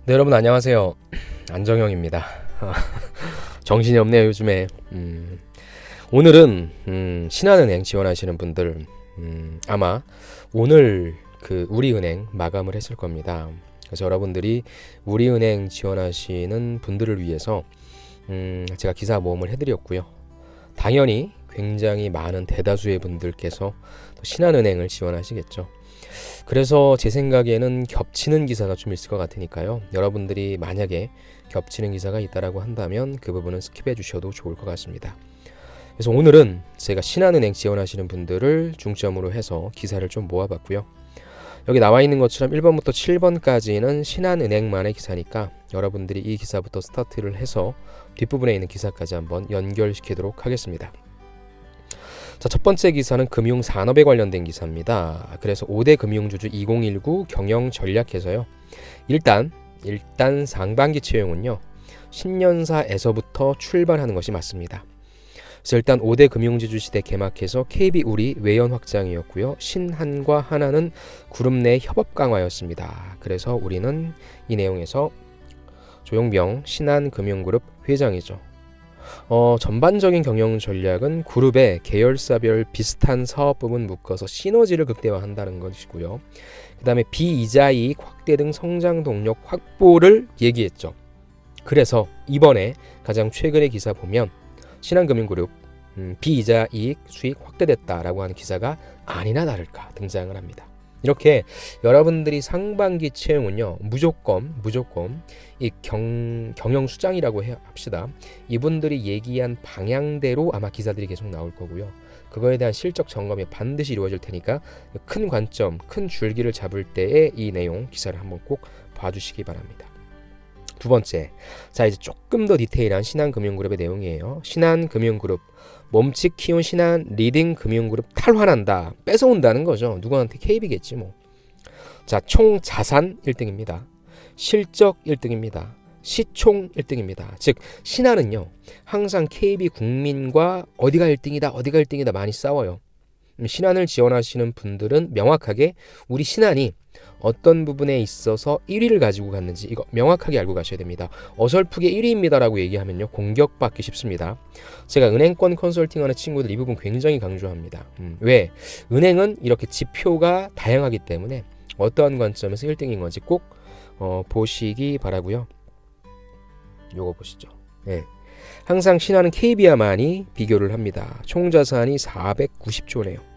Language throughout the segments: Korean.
네, 여러분 안녕하세요. 안정형입니다. 정신이 없네요 요즘에. 오늘은 신한은행 지원하시는 분들 아마 오늘 그 우리은행 마감을 했을 겁니다. 그래서 여러분들이 우리은행 지원하시는 분들을 위해서 제가 기사 모음을 해드렸고요. 당연히 굉장히 많은 대다수의 분들께서 또 신한은행을 지원하시겠죠. 그래서 제 생각에는 겹치는 기사가 좀 있을 것 같으니까요. 여러분들이 만약에 겹치는 기사가 있다라고 한다면 그 부분은 스킵해 주셔도 좋을 것 같습니다. 그래서 오늘은 제가 신한은행 지원하시는 분들을 중점으로 해서 기사를 좀 모아봤고요. 여기 나와 있는 것처럼 1번부터 7번까지는 신한은행만의 기사니까 여러분들이 이 기사부터 스타트를 해서 뒷부분에 있는 기사까지 한번 연결시키도록 하겠습니다. 자, 첫 번째 기사는 금융산업에 관련된 기사입니다. 그래서 5대 금융주주 2019 경영 전략에서요. 일단 상반기 채용은요. 신년사에서부터 출발하는 것이 맞습니다. 그래서 일단 5대 금융주주 시대 개막해서 KB우리 외연 확장이었고요. 신한과 하나는 그룹 내 협업 강화였습니다. 그래서 우리는 이 내용에서 조용병 신한금융그룹 회장이죠. 전반적인 경영 전략은 그룹의 계열사별 비슷한 사업 부분 묶어서 시너지를 극대화한다는 것이고요. 그 다음에 비이자이익 확대 등 성장 동력 확보를 얘기했죠. 그래서 이번에 가장 최근의 기사 보면 신한금융그룹 비이자이익 수익 확대됐다라고 하는 기사가 아니나 다를까 등장을 합니다. 이렇게 여러분들이 상반기 채용은요 무조건 이 경영수장이라고 합시다. 이분들이 얘기한 방향대로 아마 기사들이 계속 나올 거고요. 그거에 대한 실적 점검이 반드시 이루어질 테니까 큰 관점, 큰 줄기를 잡을 때의 이 내용 기사를 한번 꼭 봐주시기 바랍니다. 두 번째, 자 이제 조금 더 디테일한 신한금융그룹의 내용이에요. 신한금융그룹 몸집 키운 신한 리딩금융그룹 탈환한다. 뺏어온다는 거죠. 누구한테? KB겠지 뭐. 자, 총 자산 1등입니다. 실적 1등입니다. 시총 1등입니다. 즉 신한은요 항상 KB 국민과 어디가 1등이다 많이 싸워요. 신한을 지원하시는 분들은 명확하게 우리 신한이 어떤 부분에 있어서 1위를 가지고 갔는지 이거 명확하게 알고 가셔야 됩니다. 어설프게 1위입니다라고 얘기하면요 공격받기 쉽습니다. 제가 은행권 컨설팅하는 친구들 이 부분 굉장히 강조합니다. 왜? 은행은 이렇게 지표가 다양하기 때문에 어떠한 관점에서 1등인 건지 꼭 보시기 바라고요. 요거 보시죠. 네. 항상 신한은 KB와만이 비교를 합니다. 총 자산이 490조네요.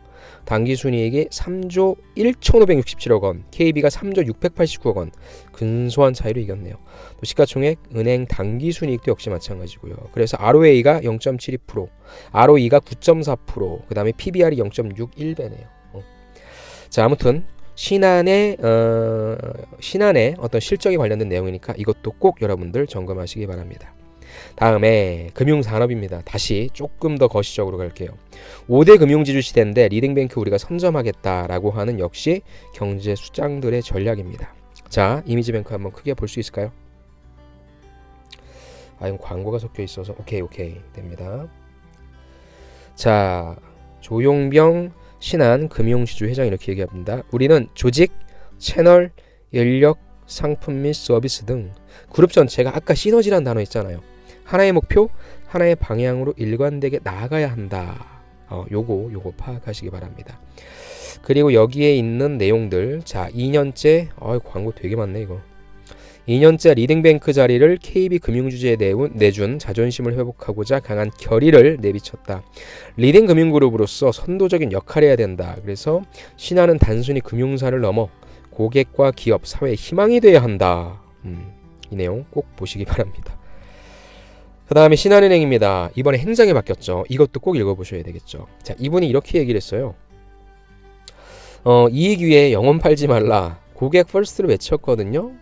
당기순이익이 3조 1,567억 원, KB가 3조 689억 원, 근소한 차이로 이겼네요. 또 시가총액, 은행 당기순이익도 역시 마찬가지고요. 그래서 ROA가 0.72%, ROE가 9.4%, 그 다음에 PBR이 0.61배네요. 자, 아무튼 신한의 어떤 실적에 관련된 내용이니까 이것도 꼭 여러분들 점검하시기 바랍니다. 다음에 금융산업입니다. 다시 조금 더 거시적으로 갈게요. 5대 금융지주 시대인데 리딩뱅크 우리가 선점하겠다라고 하는 역시 경제 수장들의 전략입니다. 자, 이미지뱅크 한번 크게 볼 수 있을까요? 이건 광고가 섞여 있어서 오케이 됩니다. 자, 조용병 신한 금융지주 회장 이렇게 얘기합니다. 우리는 조직, 채널, 인력, 상품 및 서비스 등 그룹 전체가 아까 시너지라는 단어 있잖아요. 하나의 목표, 하나의 방향으로 일관되게 나아가야 한다. 요거 파악하시기 바랍니다. 그리고 여기에 있는 내용들, 자 2년째 광고 되게 많네 이거. 2년째 리딩뱅크 자리를 KB금융주주에 내준 자존심을 회복하고자 강한 결의를 내비쳤다. 리딩금융그룹으로서 선도적인 역할을 해야 된다. 그래서 신한은 단순히 금융사를 넘어 고객과 기업, 사회의 희망이 돼야 한다. 이 내용 꼭 보시기 바랍니다. 그 다음에 신한은행입니다. 이번에 행장에 바뀌었죠. 이것도 꼭 읽어보셔야 되겠죠. 자, 이분이 이렇게 얘기를 했어요. 이익 위에 영혼 팔지 말라. 고객 퍼스트를 외쳤거든요.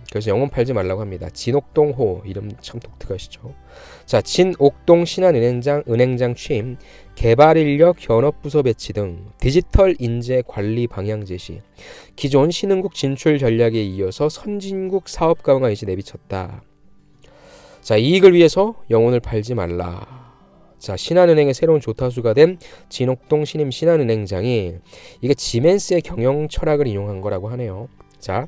그래서 영혼 팔지 말라고 합니다. 진옥동호 이름 참 독특하시죠. 자, 진옥동 신한은행장 취임, 개발인력 현업부서 배치 등 디지털 인재 관리 방향 제시, 기존 신흥국 진출 전략에 이어서 선진국 사업 강화 이제 내비쳤다. 자, 이익을 위해서 영혼을 팔지 말라. 자, 신한은행의 새로운 조타수가 된 진옥동 신임 신한은행장이 이게 지멘스의 경영 철학을 인용한 거라고 하네요. 자,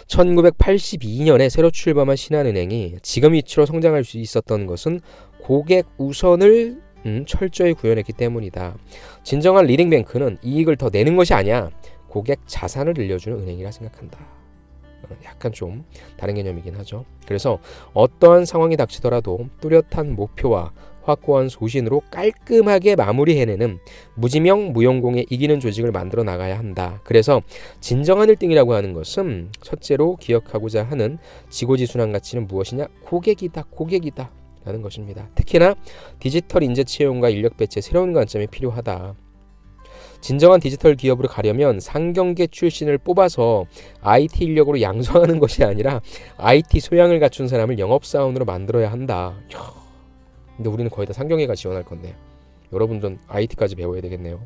1982년에 새로 출범한 신한은행이 지금 위치로 성장할 수 있었던 것은 고객 우선을 철저히 구현했기 때문이다. 진정한 리딩뱅크는 이익을 더 내는 것이 아니야. 고객 자산을 늘려주는 은행이라 생각한다. 약간 좀 다른 개념이긴 하죠. 그래서 어떠한 상황이 닥치더라도 뚜렷한 목표와 확고한 소신으로 깔끔하게 마무리해내는 무지명 무용공의 이기는 조직을 만들어 나가야 한다. 그래서 진정한 1등이라고 하는 것은 첫째로 기억하고자 하는 지고지순환 가치는 무엇이냐? 고객이다. 고객이다. 라는 것입니다. 특히나 디지털 인재 채용과 인력 배치에 새로운 관점이 필요하다. 진정한 디지털 기업으로 가려면 상경계 출신을 뽑아서 IT 인력으로 양성하는 것이 아니라 IT 소양을 갖춘 사람을 영업사원으로 만들어야 한다. 근데 우리는 거의 다 상경계가 지원할 건데 여러분들은 IT까지 배워야 되겠네요.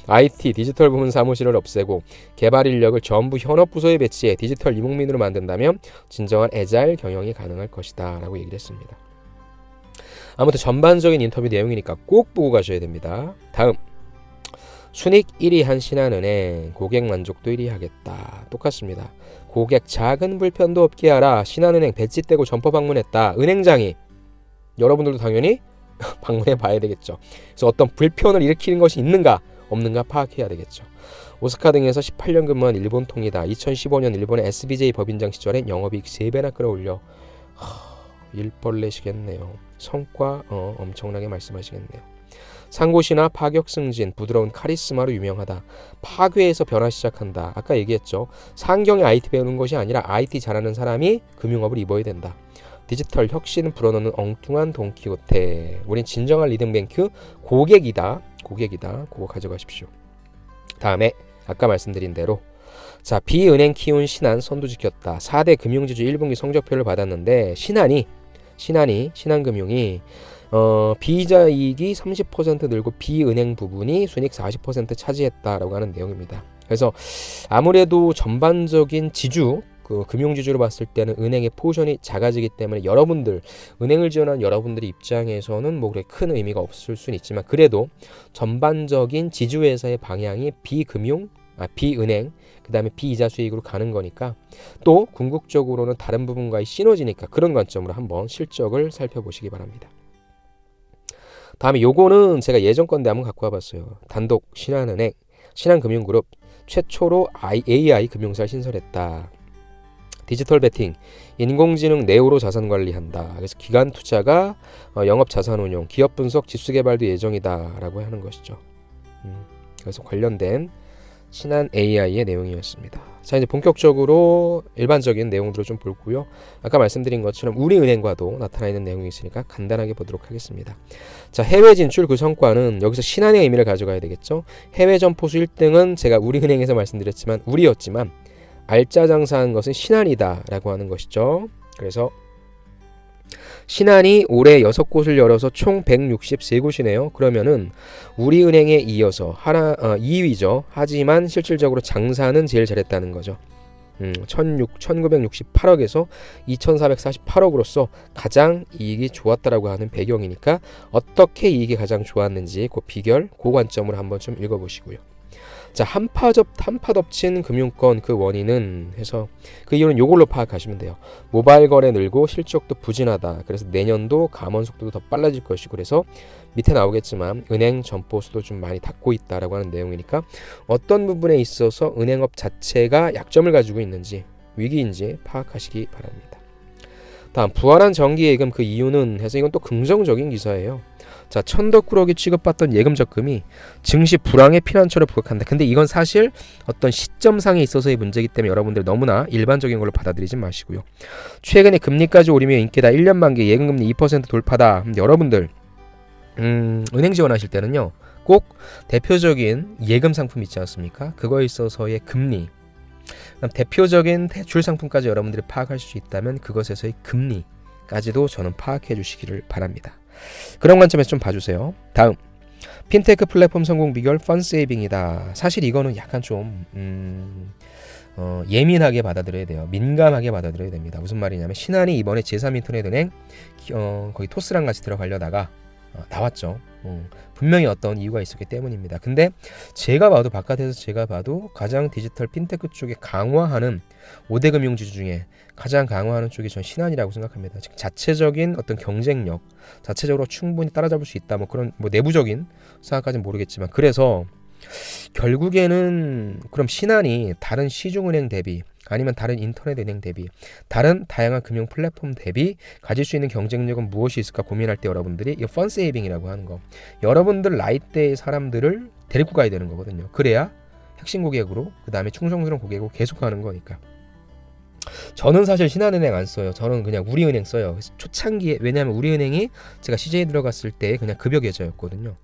IT 디지털 부문 사무실을 없애고 개발 인력을 전부 현업 부서에 배치해 디지털 이목민으로 만든다면 진정한 애자일 경영이 가능할 것이다 라고 얘기를 했습니다. 아무튼 전반적인 인터뷰 내용이니까 꼭 보고 가셔야 됩니다. 다음, 순익 1위 한 신한은행, 고객 만족도 1위 하겠다. 똑같습니다. 고객 작은 불편도 없게 하라. 신한은행 배지 떼고 점퍼 방문했다. 은행장이 여러분들도 당연히 방문해 봐야 되겠죠. 그래서 어떤 불편을 일으키는 것이 있는가 없는가 파악해야 되겠죠. 오스카 등에서 18년 근무한 일본 통이다. 2015년 일본의 SBJ 법인장 시절에 영업이익 3배나 끌어올려 일벌레시겠네요. 성과 엄청나게 말씀하시겠네요. 상고시나 파격 승진, 부드러운 카리스마로 유명하다. 파괴에서 변화 시작한다. 아까 얘기했죠. 상경에 IT 배우는 것이 아니라 IT 잘하는 사람이 금융업을 입어야 된다. 디지털 혁신을 불어넣는 엉뚱한 돈키호테. 우린 진정한 리딩뱅크 고객이다. 고객이다. 그거 가져가십시오. 다음에 아까 말씀드린 대로 자, 비은행 키운 신한 선두 지켰다. 4대 금융지주 1분기 성적표를 받았는데 신한금융이 비이자 이익이 30% 늘고 비은행 부분이 순익 40% 차지했다라고 하는 내용입니다. 그래서 아무래도 전반적인 지주 그 금융지주로 봤을 때는 은행의 포션이 작아지기 때문에 여러분들 은행을 지원한 여러분들의 입장에서는 뭐 그렇게 큰 의미가 없을 수는 있지만 그래도 전반적인 지주회사의 방향이 비은행 그 다음에 비이자 수익으로 가는 거니까 또 궁극적으로는 다른 부분과의 시너지니까 그런 관점으로 한번 실적을 살펴보시기 바랍니다. 다음에 요거는 제가 예전 건데 한번 갖고 와봤어요. 단독 신한은행 신한금융그룹 최초로 AI 금융사를 신설했다. 디지털 베팅, 인공지능 네오로 자산 관리한다. 그래서 기관 투자가 영업 자산 운용, 기업 분석, 지수 개발도 예정이다라고 하는 것이죠. 그래서 관련된 신한 AI의 내용이었습니다. 자, 이제 본격적으로 일반적인 내용들을 좀 볼고요. 아까 말씀드린 것처럼 우리은행과도 나타나 있는 내용이 있으니까 간단하게 보도록 하겠습니다. 자, 해외 진출 그 성과는 여기서 신한의 의미를 가져가야 되겠죠. 해외 점포수 1등은 제가 우리은행에서 말씀드렸지만 우리였지만 알짜 장사한 것은 신한이다 라고 하는 것이죠. 그래서 신한이 올해 6곳을 열어서 총 163곳이네요. 그러면은 우리은행에 이어서 2위죠. 하지만 실질적으로 장사는 제일 잘했다는 거죠. 1968억에서 2448억으로서 가장 이익이 좋았다라고 하는 배경이니까 어떻게 이익이 가장 좋았는지 그 비결, 그 관점으로 한번 좀 읽어보시고요. 자, 한파 덮친 금융권 그 원인은 해서 그 이유는 요걸로 파악하시면 돼요. 모바일 거래 늘고 실적도 부진하다. 그래서 내년도 감원 속도도 더 빨라질 것이고 그래서 밑에 나오겠지만 은행 점포수도 좀 많이 닫고 있다라고 하는 내용이니까 어떤 부분에 있어서 은행업 자체가 약점을 가지고 있는지 위기인지 파악하시기 바랍니다. 다음 부활한 정기예금 그 이유는 해서 이건 또 긍정적인 기사예요. 자, 천덕꾸러기 취급받던 예금 적금이 증시 불황의 피난처를 부각한다. 근데 이건 사실 어떤 시점상에 있어서의 문제이기 때문에 여러분들 너무나 일반적인 걸로 받아들이지 마시고요. 최근에 금리까지 오르며 인기다. 1년 만기 예금금리 2% 돌파다. 여러분들 은행 지원하실 때는요. 꼭 대표적인 예금 상품 있지 않습니까? 그거에 있어서의 금리 대표적인 대출 상품까지 여러분들이 파악할 수 있다면 그것에서의 금리까지도 저는 파악해 주시기를 바랍니다. 그런 관점에서 좀 봐주세요. 다음 핀테크 플랫폼 성공 비결 펀세이빙이다. 사실 이거는 약간 좀 예민하게 받아들여야 돼요. 민감하게 받아들여야 됩니다. 무슨 말이냐면 신한이 이번에 제3인터넷은행 거의 토스랑 같이 들어가려다가 나왔죠. 분명히 어떤 이유가 있었기 때문입니다. 근데 제가 봐도 바깥에서 제가 봐도 가장 디지털 핀테크 쪽에 강화하는 5대 금융지주 중에 가장 강화하는 쪽이 전 신한이라고 생각합니다. 즉 자체적인 어떤 경쟁력, 자체적으로 충분히 따라잡을 수 있다. 뭐 그런 뭐 내부적인 상황까지는 모르겠지만 그래서 결국에는 그럼 신한이 다른 시중은행 대비 아니면 다른 인터넷 은행 대비 다른 다양한 금융 플랫폼 대비 가질 수 있는 경쟁력은 무엇이 있을까 고민할 때 여러분들이 이 펀 세이빙이라고 하는 거 여러분들 나이대의 사람들을 데리고 가야 되는 거거든요. 그래야 핵심 고객으로 그 다음에 충성스러운 고객으로 계속 가는 거니까. 저는 사실 신한은행 안 써요. 저는 그냥 우리은행 써요. 그래서 초창기에 왜냐하면 우리은행이 제가 CJ 들어갔을 때 그냥 급여 계좌였거든요.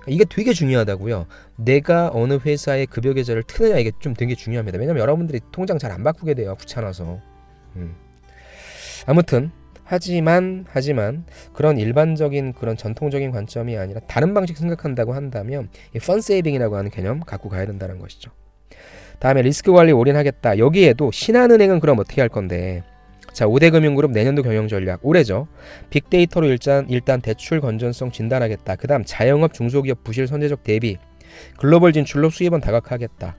이게 되게 중요하다고요. 내가 어느 회사의 급여 계좌를 트느냐 이게 좀 되게 중요합니다. 왜냐면 여러분들이 통장 잘 안 바꾸게 돼요. 귀찮아서. 아무튼 하지만 그런 일반적인 그런 전통적인 관점이 아니라 다른 방식 생각한다고 한다면 이 펀 세이빙이라고 하는 개념 갖고 가야 된다는 것이죠. 다음에 리스크 관리 올인하겠다. 여기에도 신한은행은 그럼 어떻게 할 건데? 자, 5대 금융그룹 내년도 경영 전략 올해죠. 빅데이터로 일단 대출 건전성 진단하겠다. 그 다음 자영업 중소기업 부실 선제적 대비 글로벌 진출로 수입원 다각하겠다.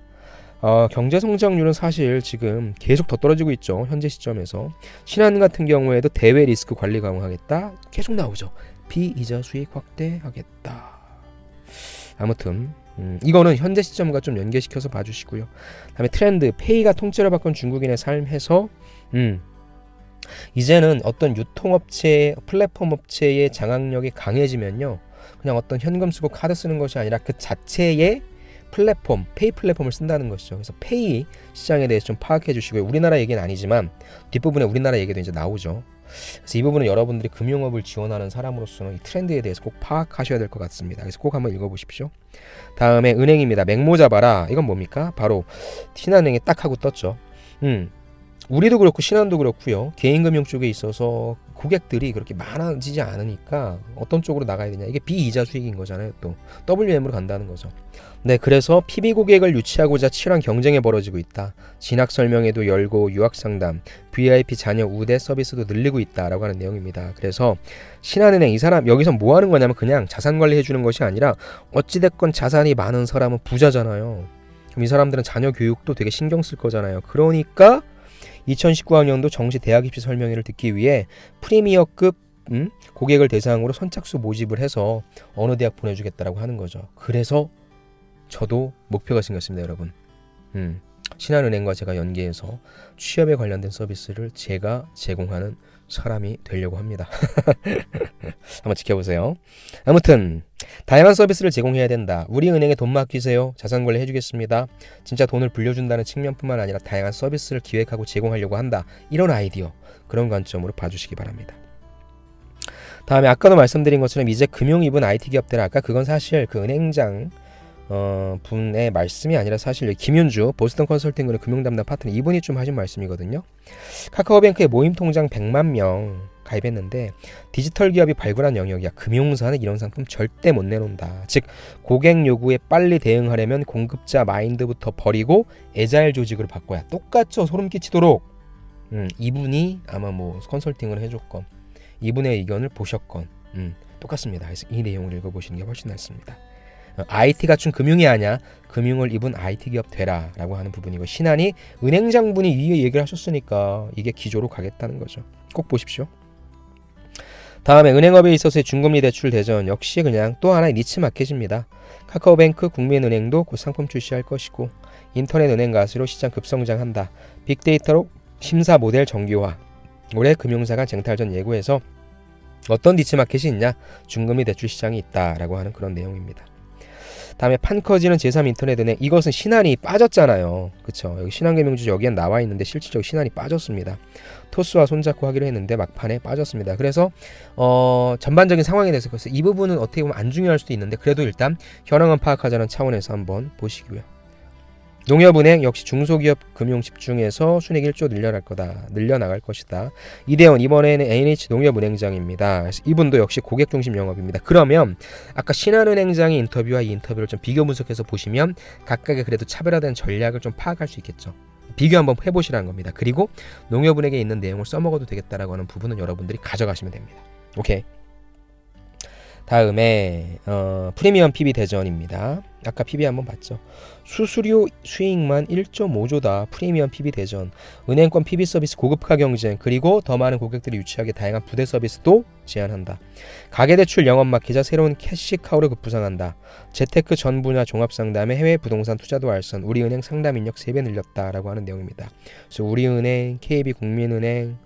경제 성장률은 사실 지금 계속 더 떨어지고 있죠. 현재 시점에서. 신한 같은 경우에도 대외 리스크 관리 강화하겠다. 계속 나오죠. 비이자 수익 확대하겠다. 아무튼 이거는 현재 시점과 좀 연계시켜서 봐주시고요. 다음에 트렌드 페이가 통째로 바꾼 중국인의 삶 해서 이제는 어떤 유통업체, 플랫폼 업체의 장악력이 강해지면요. 그냥 어떤 현금 쓰고 카드 쓰는 것이 아니라 그 자체의 플랫폼, 페이 플랫폼을 쓴다는 것이죠. 그래서 페이 시장에 대해서 좀 파악해 주시고요. 우리나라 얘기는 아니지만 뒷부분에 우리나라 얘기도 이제 나오죠. 그래서 이 부분은 여러분들이 금융업을 지원하는 사람으로서는 이 트렌드에 대해서 꼭 파악하셔야 될 것 같습니다. 그래서 꼭 한번 읽어보십시오. 다음에 은행입니다. 맹모 잡아라. 이건 뭡니까? 바로 신한은행에 딱 하고 떴죠. 우리도 그렇고 신한도 그렇고요. 개인금융 쪽에 있어서 고객들이 그렇게 많아지지 않으니까 어떤 쪽으로 나가야 되냐. 이게 비이자 수익인 거잖아요. 또 WM으로 간다는 거죠. 네, 그래서 PB 고객을 유치하고자 치열한 경쟁이 벌어지고 있다. 진학 설명회도 열고 유학 상담, VIP 자녀 우대 서비스도 늘리고 있다라고 하는 내용입니다. 그래서 신한은행 이 사람 여기서 뭐 하는 거냐면 그냥 자산 관리해 주는 것이 아니라 어찌됐건 자산이 많은 사람은 부자잖아요. 그럼 이 사람들은 자녀 교육도 되게 신경 쓸 거잖아요. 그러니까 2019학년도 정시 대학 입시 설명회를 듣기 위해 프리미어급 고객을 대상으로 선착수 모집을 해서 어느 대학 보내주겠다라고 하는 거죠. 그래서 저도 목표가 생겼습니다, 여러분. 신한은행과 제가 연계해서 취업에 관련된 서비스를 제가 제공하는 사람이 되려고 합니다. 한번 지켜보세요. 아무튼 다양한 서비스를 제공해야 된다. 우리은행에 돈 맡기세요. 자산관리 해주겠습니다. 진짜 돈을 불려준다는 측면뿐만 아니라 다양한 서비스를 기획하고 제공하려고 한다. 이런 아이디어, 그런 관점으로 봐주시기 바랍니다. 다음에 아까도 말씀드린 것처럼 이제 금융 입은 IT 기업들은 아까 그건 사실 그 은행장 분의 말씀이 아니라 사실 김윤주 보스턴 컨설팅그룹 금융 담당 파트너 이분이 좀 하신 말씀이거든요. 카카오뱅크에 모임 통장 100만 명 가입했는데 디지털 기업이 발굴한 영역이야. 금융사는 이런 상품 절대 못 내놓는다. 즉 고객 요구에 빨리 대응하려면 공급자 마인드부터 버리고 애자일 조직으로 바꿔야 똑같죠. 소름 끼치도록. 이분이 아마 뭐 컨설팅을 해줬건 이분의 의견을 보셨건 똑같습니다. 그래서 이 내용을 읽어보시는 게 훨씬 낫습니다. IT 갖춘 금융이 아니야. 금융을 입은 IT 기업 되라 라고 하는 부분이고 신한이 은행장분이 이 얘기를 하셨으니까 이게 기조로 가겠다는 거죠. 꼭 보십시오. 다음에 은행업에 있어서의 중금리 대출 대전 역시 그냥 또 하나의 니치 마켓입니다. 카카오뱅크, 국민은행도 곧 상품 출시할 것이고 인터넷 은행 가수로 시장 급성장한다. 빅데이터로 심사 모델 정교화. 올해 금융사 간 쟁탈전 예고해서 어떤 니치 마켓이 있냐? 중금리 대출 시장이 있다라고 하는 그런 내용입니다. 다음에 판 커지는 제3인터넷은행 이것은 신한이 빠졌잖아요. 그쵸? 여기 신한금융주 여기엔 나와 있는데 실질적으로 신한이 빠졌습니다. 토스와 손잡고 하기로 했는데 막판에 빠졌습니다. 그래서 전반적인 상황에 대해서 이 부분은 어떻게 보면 안 중요할 수도 있는데 그래도 일단 현황은 파악하자는 차원에서 한번 보시고요. 농협은행 역시 중소기업 금융 집중해서 순익 1조 늘려나갈 것이다. 이대원 이번에는 NH 농협은행장입니다. 그래서 이분도 역시 고객 중심 영업입니다. 그러면 아까 신한은행장의 인터뷰와 이 인터뷰를 좀 비교 분석해서 보시면 각각의 그래도 차별화된 전략을 좀 파악할 수 있겠죠. 비교 한번 해보시라는 겁니다. 그리고 농협은행에 있는 내용을 써먹어도 되겠다라고 하는 부분은 여러분들이 가져가시면 됩니다. 오케이. 다음에 프리미엄 PB 대전입니다. 아까 PB 한번 봤죠. 수수료 수익만 1.5조다. 프리미엄 PB 대전. 은행권 PB 서비스 고급화 경쟁, 그리고 더 많은 고객들이 유치하게 다양한 부대 서비스도 제한한다. 가계대출 영업 막히자 새로운 캐시카우를 급부상한다. 재테크 전 분야 종합상담에 해외 부동산 투자도 알선, 우리은행 상담 인력 3배 늘렸다라고 하는 내용입니다. 그래서 우리은행, KB국민은행,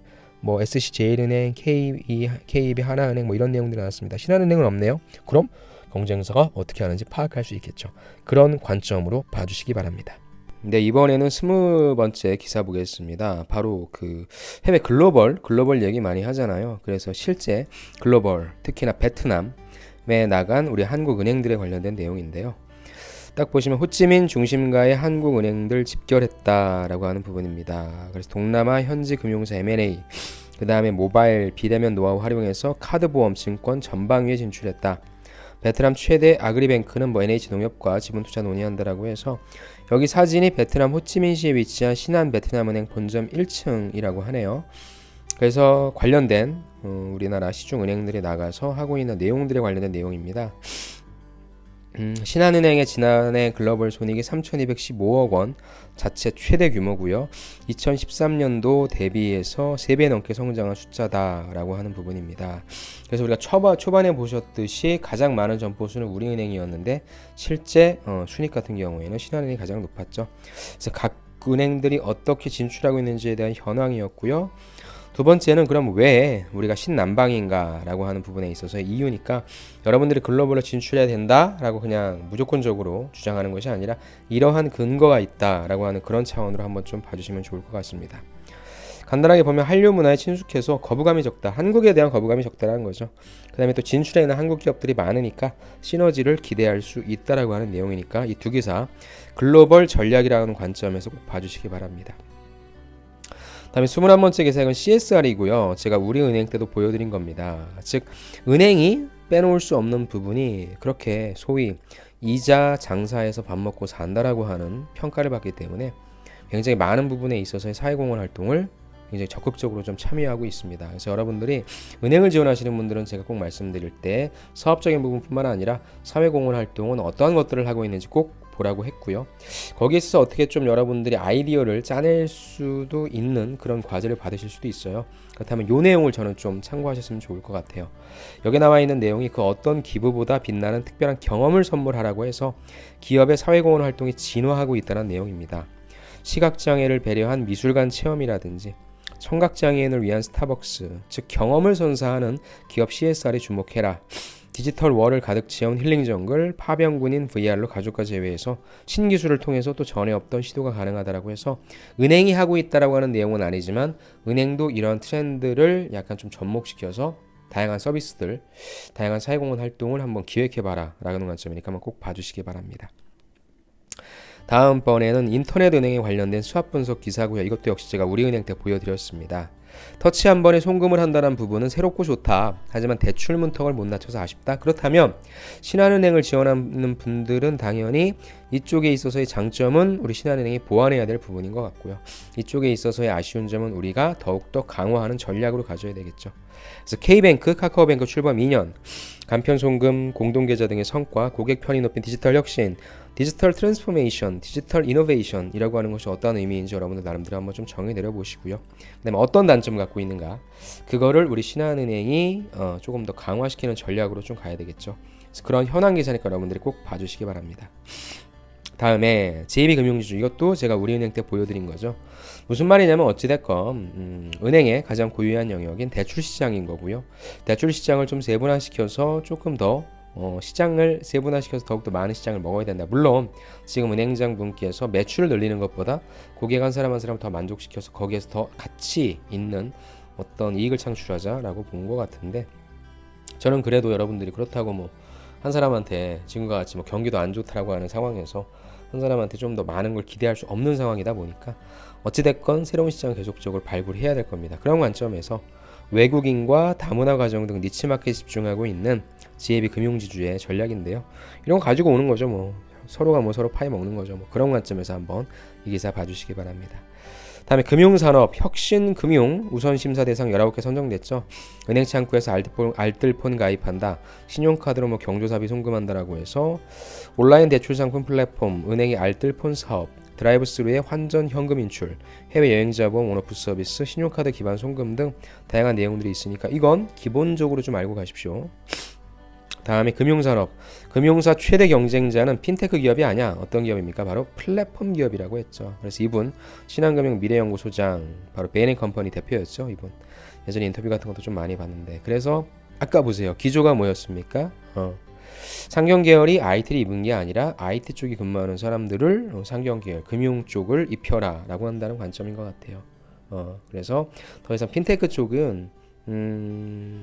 뭐 SC제일은행, KB 하나은행 뭐 이런 내용들이 나왔습니다. 신한은행은 없네요. 그럼 경쟁사가 어떻게 하는지 파악할 수 있겠죠. 그런 관점으로 봐주시기 바랍니다. 네, 이번에는 20번째 기사 보겠습니다. 바로 그 해외 글로벌 얘기 많이 하잖아요. 그래서 실제 글로벌, 특히나 베트남에 나간 우리 한국 은행들에 관련된 내용인데요. 딱 보시면 호찌민 중심가의 한국 은행들 집결했다라고 하는 부분입니다. 그래서 동남아 현지 금융사 M&A, 그 다음에 모바일 비대면 노하우 활용해서 카드보험 증권 전방위에 진출했다. 베트남 최대 아그리뱅크는 뭐 NH농협과 지분투자 논의한다라고 해서, 여기 사진이 베트남 호치민시에 위치한 신한 베트남은행 본점 1층이라고 하네요. 그래서 관련된 우리나라 시중은행들이 나가서 하고 있는 내용들에 관련된 내용입니다. 신한은행의 지난해 글로벌 손익이 3,215억 원, 자체 최대 규모고요. 2013년도 대비해서 3배 넘게 성장한 숫자다라고 하는 부분입니다. 그래서 우리가 초반에 보셨듯이 가장 많은 점포수는 우리은행이었는데, 실제 순익 같은 경우에는 신한은행이 가장 높았죠. 그래서 각 은행들이 어떻게 진출하고 있는지에 대한 현황이었고요. 두 번째는 그럼 왜 우리가 신남방인가 라고 하는 부분에 있어서의 이유니까, 여러분들이 글로벌로 진출해야 된다 라고 그냥 무조건적으로 주장하는 것이 아니라 이러한 근거가 있다 라고 하는 그런 차원으로 한번 좀 봐주시면 좋을 것 같습니다. 간단하게 보면 한류 문화에 친숙해서 거부감이 적다, 한국에 대한 거부감이 적다라는 거죠. 그 다음에 또 진출해 있는 한국 기업들이 많으니까 시너지를 기대할 수 있다라고 하는 내용이니까, 이 두 기사 글로벌 전략이라는 관점에서 꼭 봐주시기 바랍니다. 다음에 21번째 기사는 CSR이고요. 제가 우리은행 때도 보여드린 겁니다. 즉 은행이 빼놓을 수 없는 부분이 그렇게 소위 이자 장사해서 밥 먹고 산다라고 하는 평가를 받기 때문에 굉장히 많은 부분에 있어서의 사회공헌 활동을 굉장히 적극적으로 좀 참여하고 있습니다. 그래서 여러분들이 은행을 지원하시는 분들은 제가 꼭 말씀드릴 때 사업적인 부분뿐만 아니라 사회공헌 활동은 어떠한 것들을 하고 있는지 꼭 보라고 했고요. 거기에 있어서 어떻게 좀 여러분들이 아이디어를 짜낼 수도 있는 그런 과제를 받으실 수도 있어요. 그렇다면 이 내용을 저는 좀 참고하셨으면 좋을 것 같아요. 여기 나와 있는 내용이 그 어떤 기부보다 빛나는 특별한 경험을 선물하라고 해서 기업의 사회공헌 활동이 진화하고 있다는 내용입니다. 시각장애를 배려한 미술관 체험이라든지 청각장애인을 위한 스타벅스, 즉 경험을 선사하는 기업 CSR에 주목해라. 디지털 월을 가득 채운 힐링 정글, 파병군인 VR로 가족과 제외해서 신기술을 통해서 또 전에 없던 시도가 가능하다라고 해서, 은행이 하고 있다라고 하는 내용은 아니지만 은행도 이런 트렌드를 약간 좀 접목시켜서 다양한 서비스들, 다양한 사회공헌 활동을 한번 기획해봐라 라는 관점이니까 한번 꼭 봐주시기 바랍니다. 다음번에는 인터넷 은행에 관련된 수합 분석 기사고요. 이것도 역시 제가 우리은행 때 보여드렸습니다. 터치 한 번에 송금을 한다는 부분은 새롭고 좋다. 하지만 대출 문턱을 못 낮춰서 아쉽다. 그렇다면 신한은행을 지원하는 분들은 당연히 이쪽에 있어서의 장점은 우리 신한은행이 보완해야 될 부분인 것 같고요. 이쪽에 있어서의 아쉬운 점은 우리가 더욱더 강화하는 전략으로 가져야 되겠죠. 그래서 K뱅크, 카카오뱅크 출범 2년, 간편송금, 공동계좌 등의 성과, 고객 편의 높인 디지털 혁신, 디지털 트랜스포메이션, 디지털 이노베이션이라고 하는 것이 어떤 의미인지 여러분들 나름대로 한번 좀 정의 내려보시고요. 그 다음에 어떤 단점을 갖고 있는가, 그거를 우리 신한은행이 조금 더 강화시키는 전략으로 좀 가야 되겠죠. 그래서 그런 현황 기사니까 여러분들이 꼭 봐주시기 바랍니다. 다음에 JB금융지주, 이것도 제가 우리은행 때 보여드린 거죠. 무슨 말이냐면 어찌됐건 은행의 가장 고유한 영역인 대출시장인 거고요. 대출시장을 좀 세분화시켜서 조금 더 시장을 세분화시켜서 더욱더 많은 시장을 먹어야 된다. 물론 지금 은행장 분께서 매출을 늘리는 것보다 고객 한 사람 한 사람 더 만족시켜서 거기에서 더 가치 있는 어떤 이익을 창출하자라고 본 것 같은데, 저는 그래도 여러분들이 그렇다고 뭐 한 사람한테 지금과 같이 뭐 경기도 안 좋다라고 하는 상황에서 한 사람한테 좀 더 많은 걸 기대할 수 없는 상황이다 보니까 어찌됐건 새로운 시장을 계속적으로 발굴해야 될 겁니다. 그런 관점에서 외국인과 다문화 가정 등 니치마켓에 집중하고 있는 JB 금융지주의 전략인데요. 이런 거 가지고 오는 거죠. 뭐 서로가 뭐 서로 파이 먹는 거죠. 뭐 그런 관점에서 한번 이 기사 봐주시기 바랍니다. 다음에 금융산업 혁신금융 우선심사 대상 19개 선정됐죠. 은행 창구에서 알뜰폰 가입한다. 신용카드로 뭐 경조사비 송금한다라고 해서 온라인 대출 상품 플랫폼 은행의 알뜰폰 사업, 드라이브스루의 환전 현금 인출, 해외 여행자 보험 온오프 서비스, 신용카드 기반 송금 등 다양한 내용들이 있으니까 이건 기본적으로 좀 알고 가십시오. 다음에 금융산업, 금융사 최대 경쟁자는 핀테크 기업이 아니야. 어떤 기업입니까? 바로 플랫폼 기업이라고 했죠. 그래서 이분 신한금융 미래연구소장, 바로 베인앤컴퍼니 대표였죠. 이분 예전에 인터뷰 같은 것도 좀 많이 봤는데, 그래서 아까 보세요. 기조가 뭐였습니까? 상경계열이 IT를 입은 게 아니라 IT 쪽이 근무하는 사람들을 상경계열, 금융 쪽을 입혀라 라고 한다는 관점인 것 같아요. 그래서 더 이상 핀테크 쪽은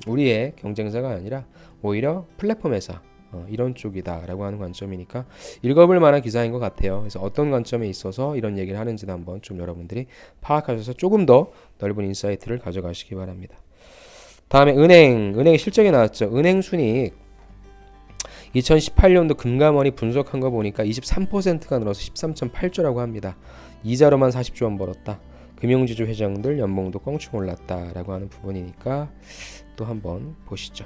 우리의 경쟁사가 아니라 오히려 플랫폼 회사 이런 쪽이다라고 하는 관점이니까 읽어볼 만한 기사인 것 같아요. 그래서 어떤 관점에 있어서 이런 얘기를 하는지도 한번 좀 여러분들이 파악하셔서 조금 더 넓은 인사이트를 가져가시기 바랍니다. 다음에 은행의 실적이 나왔죠. 은행 순이익 2018년도 금감원이 분석한 거 보니까 23%가 늘어서 13.8조라고 합니다. 이자로만 40조 원 벌었다. 금융지주 회장들 연봉도 껑충 올랐다라고 하는 부분이니까 또 한번 보시죠.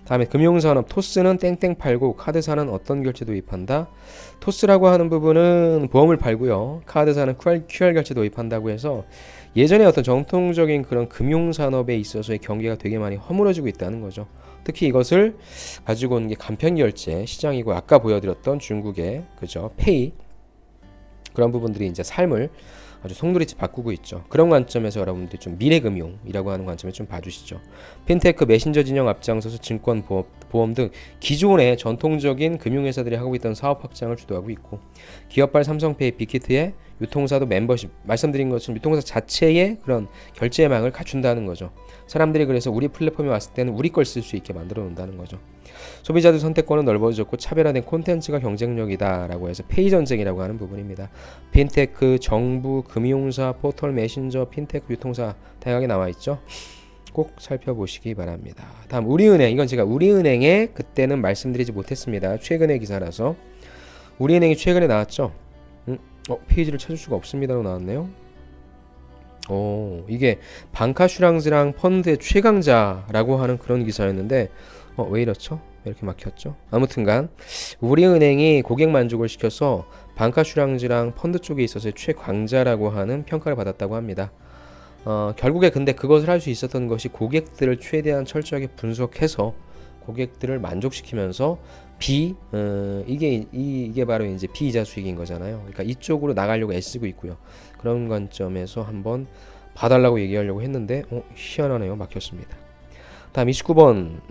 다음에 금융산업 토스는 땡땡 팔고 카드사는 어떤 결제 도입한다? 토스라고 하는 부분은 보험을 팔고요. 카드사는 QR 결제 도입한다고 해서 예전에 어떤 정통적인 그런 금융산업에 있어서의 경계가 되게 많이 허물어지고 있다는 거죠. 특히 이것을 가지고 오는 게 간편결제 시장이고 아까 보여드렸던 중국의 그죠 페이 그런 부분들이 이제 삶을 아주 송두리째 바꾸고 있죠. 그런 관점에서 여러분들이 좀 미래금융이라고 하는 관점에 좀 봐주시죠. 핀테크 메신저 진영 앞장서서 증권, 보험 등 기존의 전통적인 금융회사들이 하고 있던 사업 확장을 주도하고 있고 기업발 삼성페이, 빅히트의 유통사도 멤버십 말씀드린 것처럼 유통사 자체의 그런 결제망을 갖춘다는 거죠. 사람들이 그래서 우리 플랫폼에 왔을 때는 우리 걸 쓸 수 있게 만들어 놓는다는 거죠. 소비자들 선택권은 넓어졌고 차별화된 콘텐츠가 경쟁력이다라고 해서 페이 전쟁이라고 하는 부분입니다. 핀테크, 정부, 금융사, 포털, 메신저, 핀테크, 유통사 다양하게 나와 있죠. 꼭 살펴보시기 바랍니다. 다음 우리은행, 이건 제가 우리은행에 그때는 말씀드리지 못했습니다. 최근의 기사라서. 우리은행이 최근에 나왔죠. 페이지를 찾을 수가 없습니다로 나왔네요. 이게 방카슈랑스랑 펀드의 최강자라고 하는 그런 기사였는데 왜 이렇죠? 왜 이렇게 막혔죠? 아무튼간 우리은행이 고객 만족을 시켜서 방카슈랑스랑 펀드 쪽에 있어서의 최강자라고 하는 평가를 받았다고 합니다. 결국에 근데 그것을 할 수 있었던 것이 고객들을 최대한 철저하게 분석해서 고객들을 만족시키면서 이게 바로 이제 비이자 수익인 거잖아요. 그러니까 이쪽으로 나가려고 애쓰고 있고요. 그런 관점에서 한번 봐달라고 얘기하려고 했는데 희한하네요. 막혔습니다. 다음 29번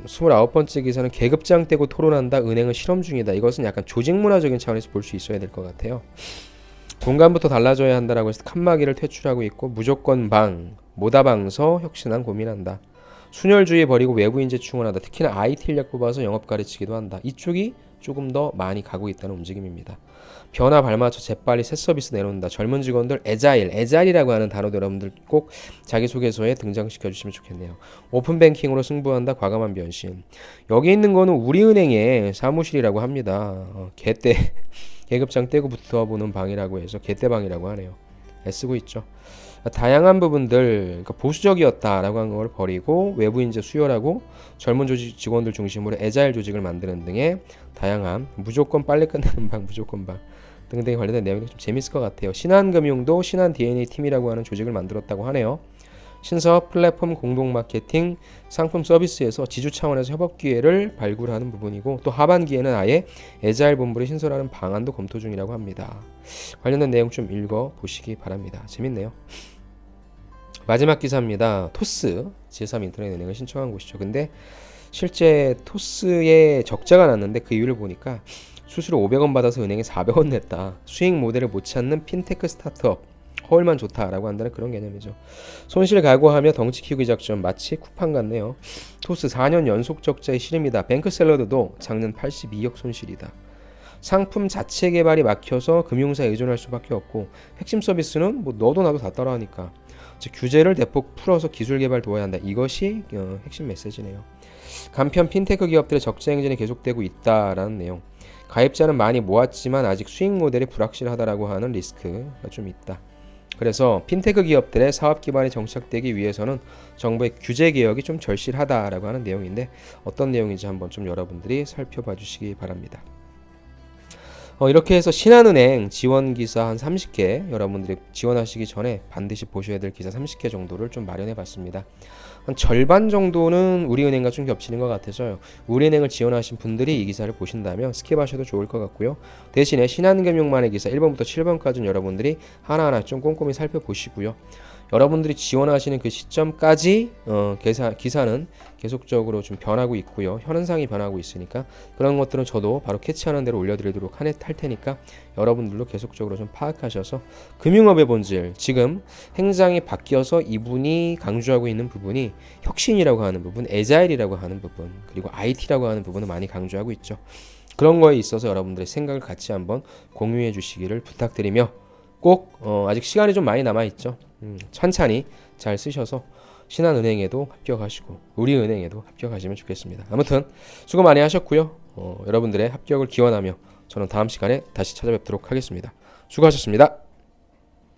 29번째 기사는 계급장 떼고 토론한다. 은행은 실험 중이다. 이것은 약간 조직문화적인 차원에서 볼 수 있어야 될 것 같아요. 공간부터 달라져야 한다라고 해서 칸막이를 퇴출하고 있고 무조건 방, 모다방서 혁신안 고민한다. 순혈주의 버리고 외부 인재 충원한다. 특히나 IT 인력 뽑아서 영업 가르치기도 한다. 이쪽이 조금 더 많이 가고 있다는 움직임입니다. 변화 발맞춰 재빨리 새 서비스 내놓는다. 젊은 직원들 애자일이라고 하는 단어도 여러분들 꼭 자기소개서에 등장시켜 주시면 좋겠네요. 오픈뱅킹으로 승부한다. 과감한 변신. 여기 있는 거는 우리은행의 사무실이라고 합니다. 계급장 떼고 붙어보는 방이라고 해서 개떼방이라고 하네요. 애쓰고 있죠. 다양한 부분들, 그러니까 보수적이었다라고 하는 걸 버리고 외부 인재 수혈하고 젊은 직원들 중심으로 애자일 조직을 만드는 등의 다양한 무조건 빨리 끝나는 방, 무조건 방 등등에 관련된 내용이 좀 재밌을 것 같아요. 신한금융도 신한 DNA 팀이라고 하는 조직을 만들었다고 하네요. 신사업, 플랫폼, 공동 마케팅, 상품 서비스에서 지주 차원에서 협업 기회를 발굴하는 부분이고 또 하반기에는 아예 애자일 본부를 신설하는 방안도 검토 중이라고 합니다. 관련된 내용 좀 읽어보시기 바랍니다. 재밌네요. 마지막 기사입니다. 토스, 제3 인터넷은행을 신청한 곳이죠. 근데 실제 토스에 적자가 났는데 그 이유를 보니까 수수료 500원 받아서 은행에 400원 냈다. 수익 모델을 못 찾는 핀테크 스타트업 허울만 좋다라고 한다는 그런 개념이죠. 손실 각오하며 덩치 키우기 작전 마치 쿠팡 같네요. 토스 4년 연속 적자의 실입니다. 뱅크샐러드도 작년 82억 손실이다. 상품 자체 개발이 막혀서 금융사에 의존할 수밖에 없고 핵심 서비스는 뭐 너도 나도 다 따라하니까 즉 규제를 대폭 풀어서 기술 개발 도와야 한다. 이것이 핵심 메시지네요. 간편 핀테크 기업들의 적자 행진이 계속되고 있다라는 내용. 가입자는 많이 모았지만 아직 수익 모델이 불확실하다라고 하는 리스크가 좀 있다. 그래서 핀테크 기업들의 사업 기반이 정착되기 위해서는 정부의 규제 개혁이 좀 절실하다라고 하는 내용인데 어떤 내용인지 한번 좀 여러분들이 살펴봐 주시기 바랍니다. 이렇게 해서 신한은행 지원 기사 한 30개 여러분들이 지원하시기 전에 반드시 보셔야 될 기사 30개 정도를 좀 마련해 봤습니다. 한 절반 정도는 우리은행과 좀 겹치는 것 같아서요. 우리은행을 지원하신 분들이 이 기사를 보신다면 스킵하셔도 좋을 것 같고요. 대신에 신한금융만의 기사 1번부터 7번까지는 여러분들이 하나하나 좀 꼼꼼히 살펴보시고요. 여러분들이 지원하시는 그 시점까지 기사는 계속적으로 좀 변하고 있고요. 현황이 변하고 있으니까 그런 것들은 저도 바로 캐치하는 대로 올려드리도록 할 테니까 여러분들도 계속적으로 좀 파악하셔서 금융업의 본질, 지금 행장이 바뀌어서 이분이 강조하고 있는 부분이 혁신이라고 하는 부분, 애자일이라고 하는 부분, 그리고 IT라고 하는 부분을 많이 강조하고 있죠. 그런 거에 있어서 여러분들의 생각을 같이 한번 공유해 주시기를 부탁드리며 꼭 아직 시간이 좀 많이 남아있죠. 천천히 잘 쓰셔서 신한은행에도 합격하시고 우리은행에도 합격하시면 좋겠습니다. 아무튼 수고 많이 하셨고요. 여러분들의 합격을 기원하며 저는 다음 시간에 다시 찾아뵙도록 하겠습니다. 수고하셨습니다.